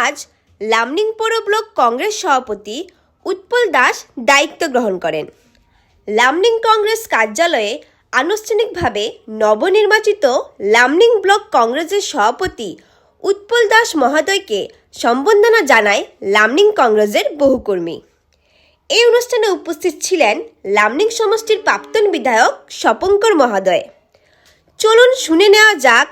আজ লামডিং পৌর ব্লক কংগ্রেস সভাপতি উৎপল দাস দায়িত্ব গ্রহণ করেন। লামডিং কংগ্রেস কার্যালয়ে আনুষ্ঠানিকভাবে নবনির্বাচিত লামডিং ব্লক কংগ্রেসের সভাপতি উৎপল দাস মহোদয়কে সম্বর্ধনা জানায় লামডিং কংগ্রেসের বহু কর্মী। এই অনুষ্ঠানে উপস্থিত ছিলেন লামডিং সমষ্টির প্রাক্তন বিধায়ক স্বপঙ্কর মহোদয়। চলুন শুনে নেওয়া যাক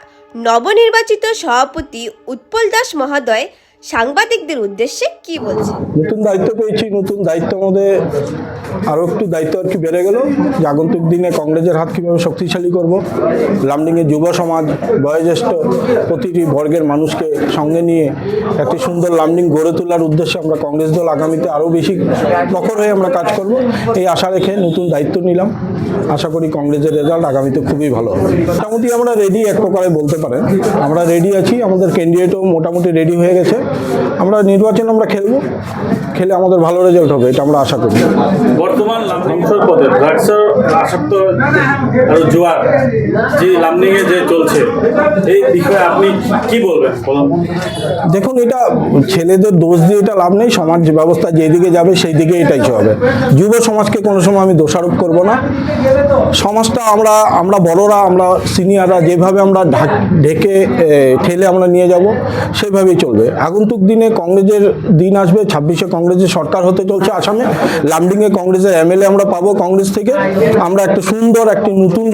নবনির্বাচিত সভাপতি উৎপল দাস মহোদয় সাংবাদিকদের উদ্দেশ্যে কি বলছেন। নতুন দায়িত্ব পেয়েছি, নতুন দায়িত্ব মধ্যে আরও একটু দায়িত্ব আর কি বেড়ে গেল। যে আগন্তুক দিনে কংগ্রেসের হাত কীভাবে শক্তিশালী করব, লামডিংয়ের যুব সমাজ, বয়োজ্যেষ্ঠ প্রতিটি বর্গের মানুষকে সঙ্গে নিয়ে একটি সুন্দর লামডিং গড়ে তোলার উদ্দেশ্যে আমরা কংগ্রেস দল আগামীতে আরও বেশি প্রখর হয়ে আমরা কাজ করব, এই আশা রেখে নতুন দায়িত্ব নিলাম। আশা করি কংগ্রেসের রেজাল্ট আগামীতে খুবই ভালো হবে। মোটামুটি আমরা রেডি, এক প্রকারে বলতে পারেন আমরা রেডি আছি। আমাদের ক্যান্ডিডেটও মোটামুটি রেডি হয়ে গেছে। আমরা নির্বাচন আমরা খেলে আমাদের ভালো রেজাল্ট হবে, এটা আমরা আশা করি। বর্তমান লামডিং পদে ড্রাগসের আসক্ত আর জোয়ার যে লামডিংয়ে যে চলছে, এই বিষয়ে আপনি কি বলবেন? দেখুন, এটা ছেলেদের দোষ দিয়ে এটা লাভ নেই। সমাজ ব্যবস্থা যেদিকে যাবে সেই দিকে এটাই হবে। যুব সমাজকে কোনো সময় আমি দোষারোপ করব না। সমাজটা আমরা বড়রা, আমরা সিনিয়ররা যেভাবে আমরা ঢেকে ঠেলে আমরা নিয়ে যাব সেভাবেই চলবে। আগন্তুক দিনে কংগ্রেসের দিন আসবে। 26শে কংগ্রেসের সরকার হতে চলছে আসামে। লামডিংয়ে কংগ্রেসের এমএলএ আমরা পাবো কংগ্রেস থেকে। আমরা একটা সুন্দর একটি নতুন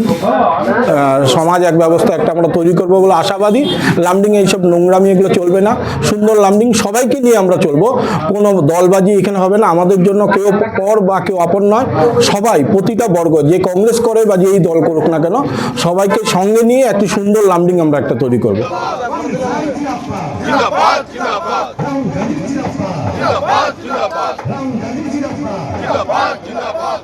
সমাজ, এক ব্যবস্থা একটা আমরা তৈরি করবো বলে আশাবাদী। লামডিংয়ে এইসব নোংরামি এগুলো চলবে না। সুন্দর লামডিং সবাইকে নিয়ে আমরা চলবো, কোনো দলবাজি এখানে হবে না। আমাদের জন্য কেউ পর বা কেউ আপন নয়। সবাই, প্রতিটা বর্গ, যে কংগ্রেস করে বা যেই দল করুক না কেন, সবাইকে সঙ্গে নিয়ে একটি সুন্দর লামডিং আমরা একটা তৈরি করবো। जिंदाबाद जिंदाबाद जिंदाबाद जिंदाबाद जिंदाबाद जिंदाबाद